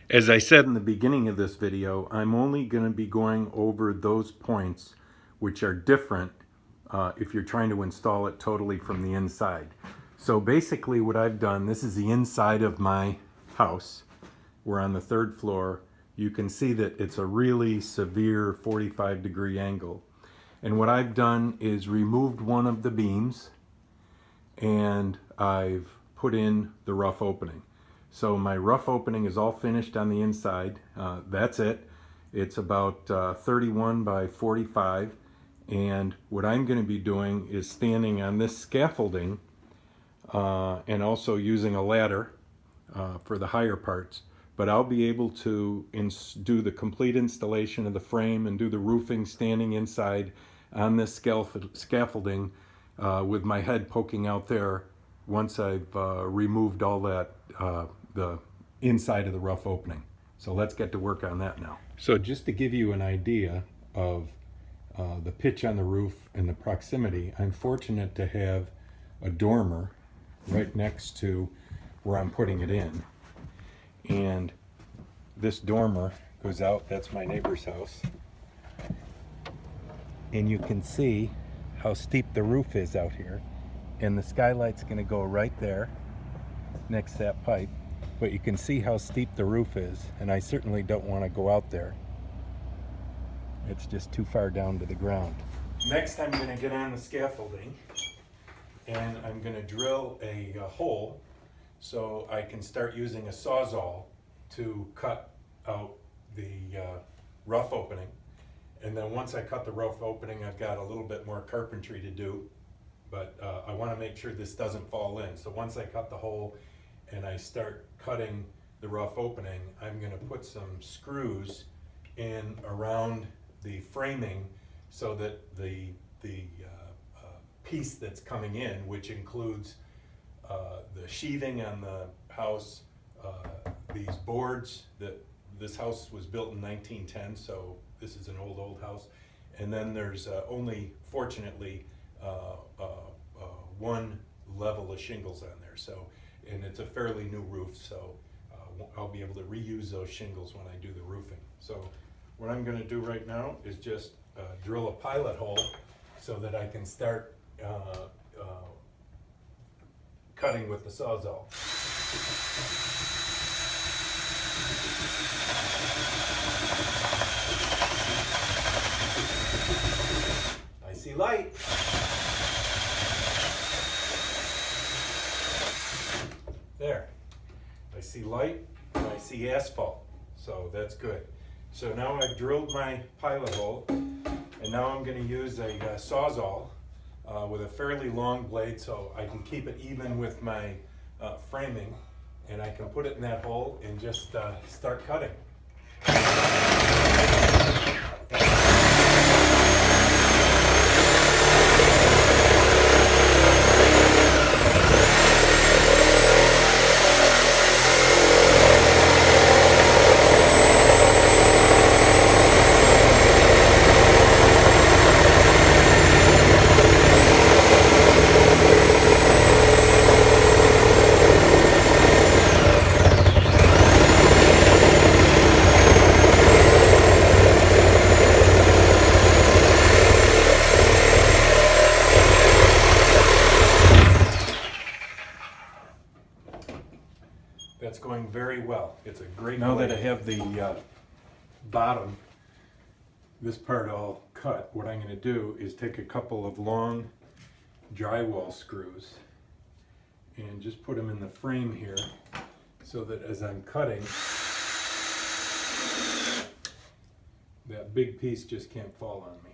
As I said in the beginning of this video, I'm only going to be going over those points which are different if you're trying to install it totally from the inside. So basically what I've done, this is the inside of my house. We're on the 3rd floor. You can see that it's a really severe 45-degree angle. And what I've done is removed one of the beams and I've put in the rough opening. So my rough opening is all finished on the inside. That's it. It's about 31 by 45. And what I'm going to be doing is standing on this scaffolding and also using a ladder for the higher parts. But I'll be able to do the complete installation of the frame and do the roofing standing inside on this scaffolding with my head poking out there once I've removed all that, the inside of the rough opening. So let's get to work on that now. So just to give you an idea of the pitch on the roof and the proximity, I'm fortunate to have a dormer right next to where I'm putting it in. And this dormer goes out, that's my neighbor's house. And you can see how steep the roof is out here. And the skylight's gonna go right there next to that pipe. But you can see how steep the roof is, and I certainly don't want to go out there. It's just too far down to the ground. Next I'm going to get on the scaffolding and I'm going to drill a hole so I can start using a sawzall to cut out the rough opening. And then once I cut the rough opening, I've got a little bit more carpentry to do, but I want to make sure this doesn't fall in. So once I cut the hole and I start cutting the rough opening, I'm going to put some screws in around the framing so that the piece that's coming in, which includes the sheathing on the house, these boards, that this house was built in 1910, so this is an old house. And then there's only, fortunately, one level of shingles on there. So, and it's a fairly new roof, so I'll be able to reuse those shingles when I do the roofing. So what I'm going to do right now is just drill a pilot hole so that I can start cutting with the sawzall. I see light. There, I see light and I see asphalt, so that's good. So now I've drilled my pilot hole, and now I'm going to use a sawzall with a fairly long blade so I can keep it even with my framing, and I can put it in that hole and just start cutting. That's going very well. It's a great Now that I have the bottom, this part all cut, what I'm going to do is take a couple of long drywall screws and just put them in the frame here so that as I'm cutting, that big piece just can't fall on me.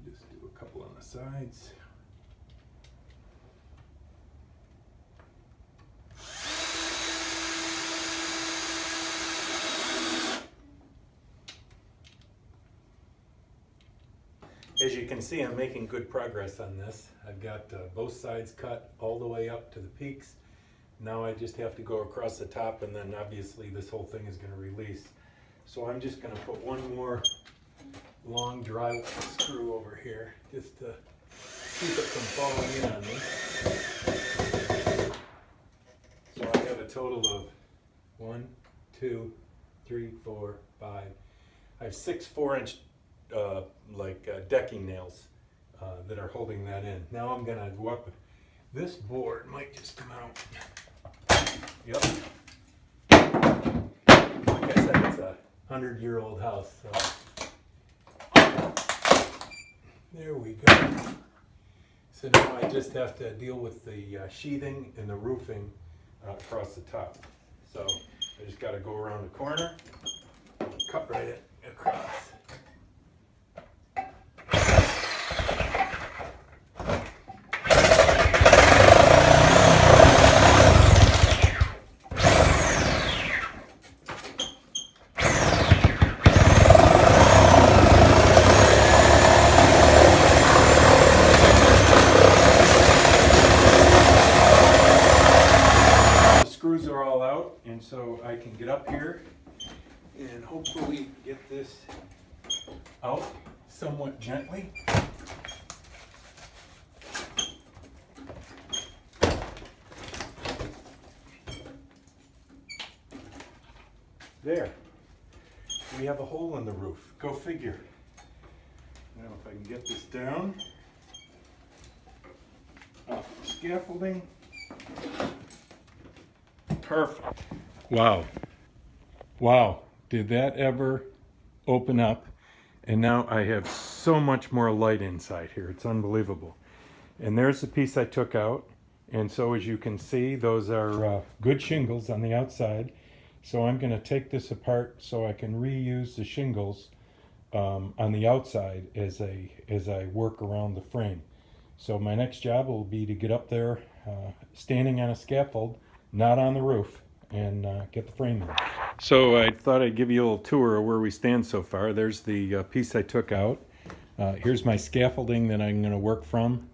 Just do a couple on the sides. As you can see, I'm making good progress on this. I've got both sides cut all the way up to the peaks. Now I just have to go across the top, and then obviously this whole thing is going to release. So I'm just going to put one more long dry screw over here just to keep it from falling in on me. total of 1, 2, 3, 4, 5. I have 6 4-inch decking nails that are holding that in. Now I'm going to go up. This board might just come out. Yep. Like I said, it's a 100-year-old house. So there we go. So now I just have to deal with the sheathing and the roofing across the top. So I just got to go around the corner, cut right across. Screws are all out, and so I can get up here and hopefully get this out somewhat gently. There. We have a hole in the roof. Go figure. Now if I can get this down off the scaffolding. Perfect. Wow. Wow. Did that ever open up? And now I have so much more light inside here. It's unbelievable. And there's the piece I took out. And so as you can see, those are good shingles on the outside. So I'm going to take this apart so I can reuse the shingles on the outside as I work around the frame. So my next job will be to get up there standing on a scaffold, not on the roof, and get the frame in. So I thought I'd give you a little tour of where we stand so far. There's the piece I took out. Here's my scaffolding that I'm going to work from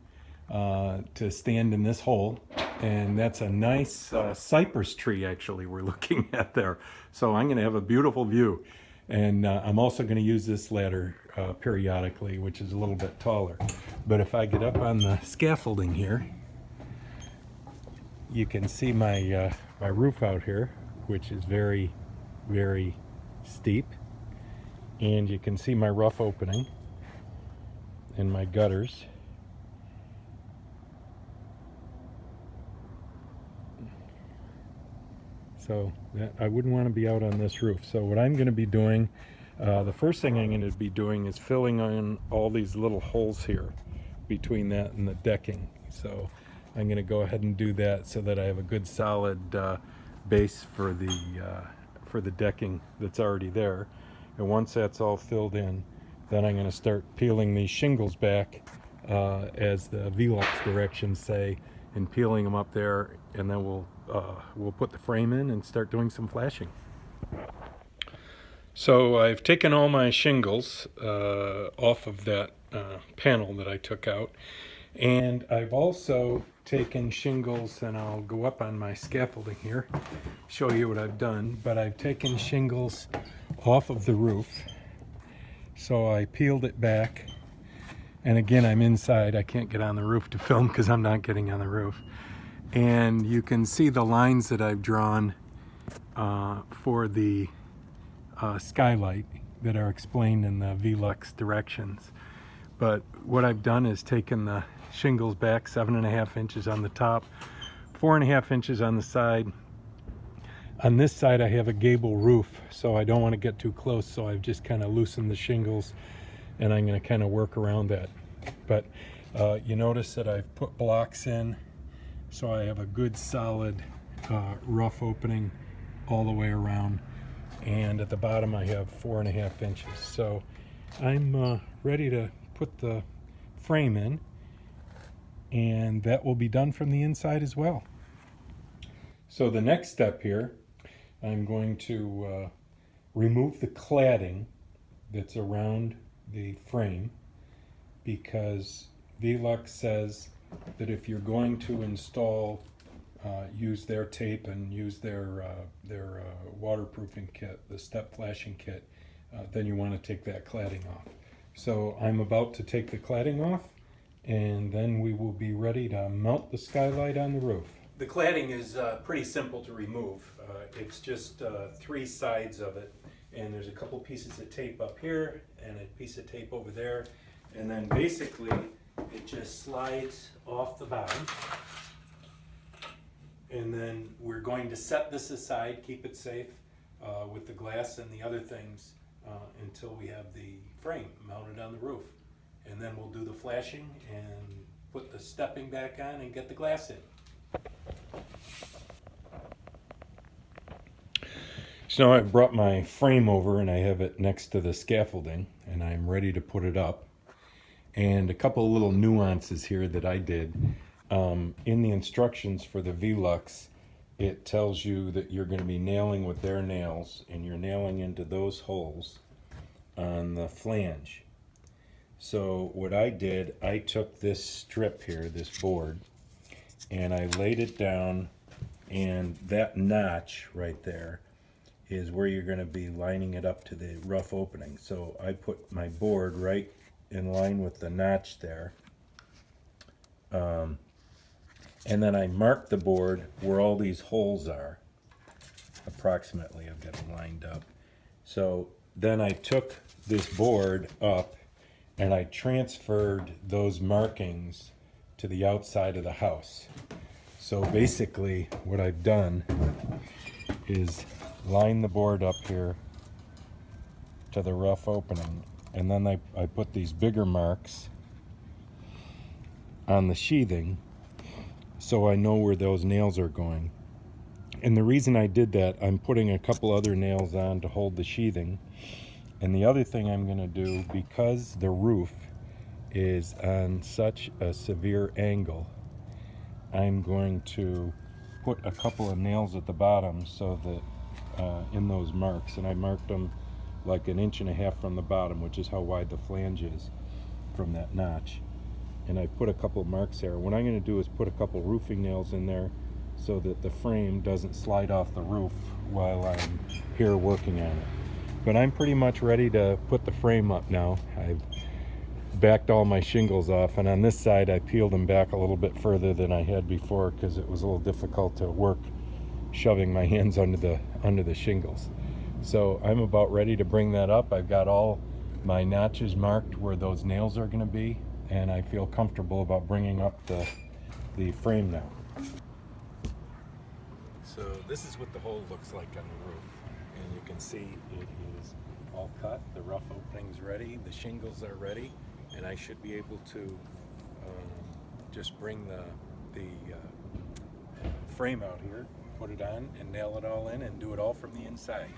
to stand in this hole. And that's a nice cypress tree, actually, we're looking at there. So I'm going to have a beautiful view. And I'm also going to use this ladder periodically, which is a little bit taller. But if I get up on the scaffolding here, you can see my my roof out here, which is very, very steep. And you can see my rough opening and my gutters. So I wouldn't want to be out on this roof. So what I'm going to be doing, the first thing I'm going to be doing is filling in all these little holes here between that and the decking. So I'm going to go ahead and do that so that I have a good solid base for the decking that's already there. And once that's all filled in, then I'm going to start peeling these shingles back as the Velux directions say, and peeling them up there, and then we'll put the frame in and start doing some flashing. So I've taken all my shingles off of that panel that I took out, and I've also taken shingles, and I'll go up on my scaffolding here, show you what I've done, but I've taken shingles off of the roof. So I peeled it back, and again, I'm inside. I can't get on the roof to film because I'm not getting on the roof. And you can see the lines that I've drawn for the skylight that are explained in the Velux directions. But what I've done is taken the shingles back 7.5 inches on the top, 4.5 inches on the side. On this side I have a gable roof, so I don't want to get too close, so I've just kind of loosened the shingles, and I'm going to kind of work around that. But you notice that I've put blocks in, so I have a good solid rough opening all the way around, and at the bottom I have 4.5 inches. So I'm ready to put the frame in, and that will be done from the inside as well. So the next step here, I'm going to remove the cladding that's around the frame, because Velux says that if you're going to install, use their tape and use their waterproofing kit, the step flashing kit, then you want to take that cladding off. So I'm about to take the cladding off, and then we will be ready to mount the skylight on the roof. The cladding is pretty simple to remove. It's just 3 sides of it, and there's a couple pieces of tape up here and a piece of tape over there, and then basically it just slides off the bottom. And then we're going to set this aside, keep it safe with the glass and the other things until we have the frame mounted on the roof. And then we'll do the flashing and put the stepping back on and get the glass in. So now I've brought my frame over and I have it next to the scaffolding and I'm ready to put it up. And a couple of little nuances here that I did. In the instructions for the Velux, it tells you that you're going to be nailing with their nails, and you're nailing into those holes on the flange. So what I did, I took this strip here, this board, and I laid it down, and that notch right there is where you're going to be lining it up to the rough opening. So I put my board right in line with the notch there. And then I marked the board where all these holes are. Approximately, I've got them lined up. So then I took this board up and I transferred those markings to the outside of the house. So basically what I've done is line the board up here to the rough opening, and then I put these bigger marks on the sheathing so I know where those nails are going. And the reason I did that, I'm putting a couple other nails on to hold the sheathing. And the other thing I'm going to do, because the roof is on such a severe angle, I'm going to put a couple of nails at the bottom so that in those marks, and I marked them like 1.5 inches from the bottom, which is how wide the flange is from that notch. And I put a couple of marks there. What I'm going to do is put a couple roofing nails in there so that the frame doesn't slide off the roof while I'm here working on it. But I'm pretty much ready to put the frame up now. I've backed all my shingles off, and on this side I peeled them back a little bit further than I had before because it was a little difficult to work shoving my hands under the shingles. So I'm about ready to bring that up. I've got all my notches marked where those nails are going to be, and I feel comfortable about bringing up the frame now. So this is what the hole looks like on the roof, and you can see it is all cut, the rough opening's ready, the shingles are ready, and I should be able to just bring the frame out here, put it on, and nail it all in and do it all from the inside.